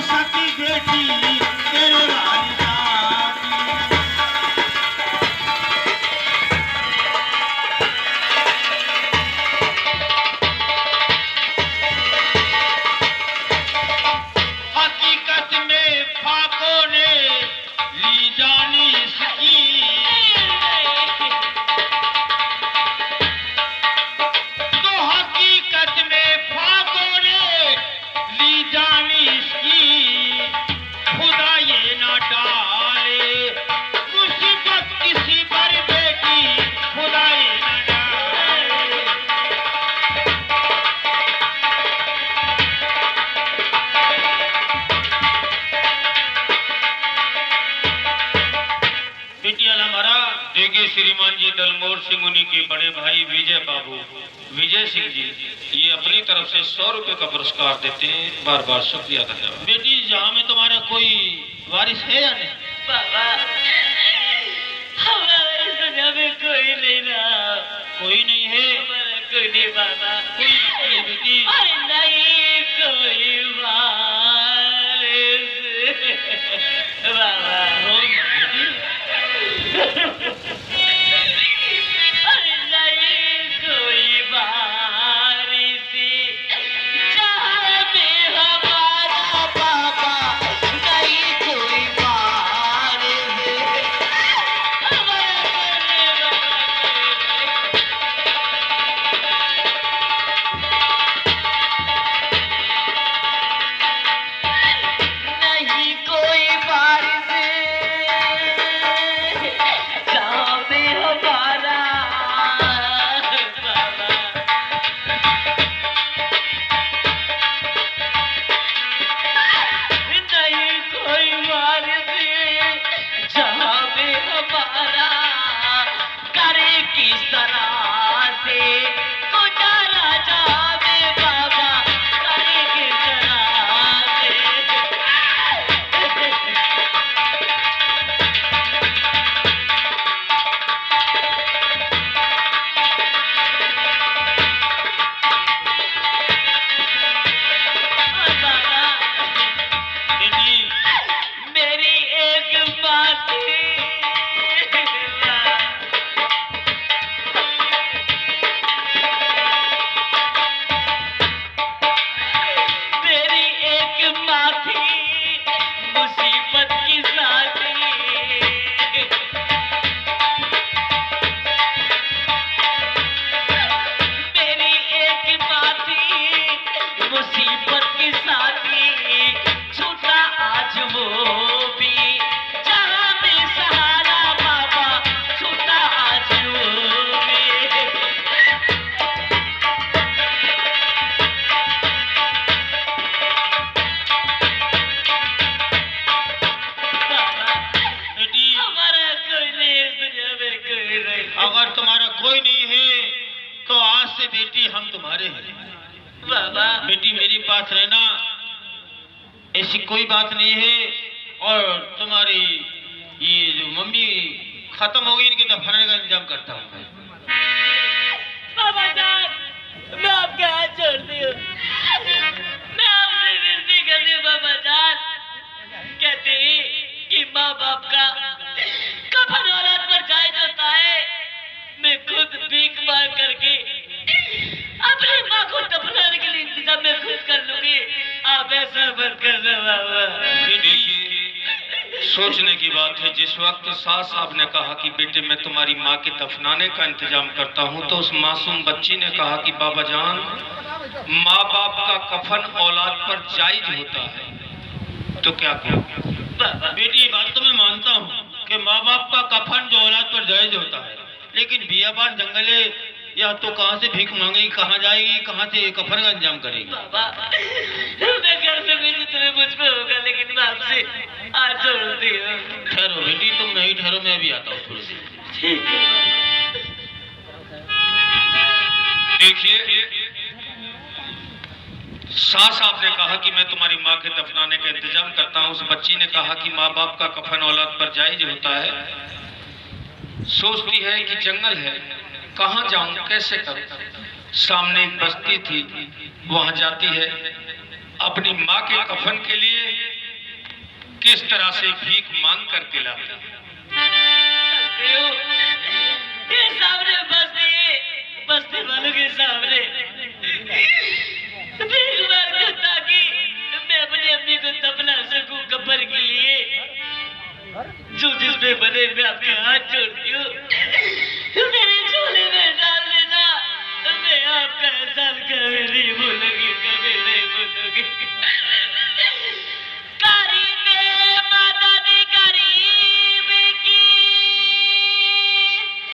सकी बेटी तेरे वालिदा हकीकत में फाकों ने ली जानी इसकी तो हकीकत में फाकों ने ली जानी इसकी खुदा ये ना डाले मुसीबत किसी पर बेटी खुदा ये ना डाले बेटियाला हमारा देखिए श्रीमान जी दलमोर सिंह उन्हीं के बड़े भाई विजय बाबू विजय सिंह जी ये अपनी तरफ से 100 रुपए का पुरस्कार देते हैं। बार बार शुक्रिया धन्यवाद। बेटी जहाँ में तुम्हारा कोई वारिस है या नहीं? बाबा हमारे इस दुनिया में कोई नहीं रहा। कोई नहीं है? हमारा कोई नहीं बाबा। कोई नहीं है बेटी? अरे नहीं कोई वारिस बाबा। अरे नहीं कोई वारिस जहाँ में हमारा बाबा नहीं कोई वारिस हमारा नहीं कोई वारिस जहाँ में हमारा बाबा नहीं कोई वारिस जहाँ में हमारा करे किस तरह से गुजारा जहाँ में बाबा करे किस तरह से बाबा बेटी मेरी एक बात मेरी एक माथी मुसीबत की साथी मेरी एक माथी मुसीबत की साथी छूटा आज वो भी जहाँ में सहारा बाबा छूटा आज वो भी बेटी हमारा कोई नहीं इस दुनिया में कोई नहीं अगर तुम्हारा कोई नहीं है तो आज से बेटी हम तुम्हारे हैं। बाबा बेटी मेरे पास रहना ऐसी कोई बात नहीं है। और तुम्हारी ये जो मम्मी खत्म हो गई इनके दफनाने का इंतजाम करता हूँ मैं। बाबा जान मैं आपके हाथ जोड़ती हूँ मैं आपसे विनती करती हूँ बाबा जान कहती कि माँ बाप का कफन औलाद पर जायज होता है। मैं खुद भीख मांग करके अपनी माँ को दफनाने के लिए इंतजाम मैं खुद कर लूंगी। आप ऐसा मत करना बाबा। देखिए सोचने की बात है। जिस वक्त सास साहब ने कहा कि बेटे मैं तुम्हारी माँ के दफनाने का इंतजाम करता हूँ तो उस मासूम बच्ची ने कहा कि बाबा जान माँ बाप का कफन औलाद पर जायज होता है तो क्या करूं? बाबा बेटी ये बात तो मैं मानता हूँ कि माँ बाप का कफन जो औलाद पर जायज होता है, लेकिन बियाबान जंगले या तो कहाँ से भीख मांगेगी, कहाँ जाएगी, कहाँ से कफन का इंतजाम करेगी? बाबा मैं घर में भी जितने मुझ पे होगा लेकिन मैं आपसे आज जोड़ती हूँ। ठहरो बेटी तुम नहीं ठहरो, मैं भी आता हूँ थोड़ी सी। ठीक है देखिए सास आपने कहा कि मैं तुम्हारी माँ के दफनाने का इंतजाम करता हूँ। उस बच्ची ने कहा कि माँ बाप का कफन औलाद पर जायज होता है। सोचती है कि जंगल है, कहाँ जाऊं, कैसे करूं। सामने एक बस्ती थी, वहां जाती है, अपनी माँ के कफन के लिए किस तरह से भीख मांग करके लाता। चलते हो ये सामने बस्ती वालों के सामने भीख मांग कर ताकि मैं अपनी अम्मी को दफना सकूं कब्र के लिए। जो जिसमें बने मैं आपके हाथ जोड़ती हूँ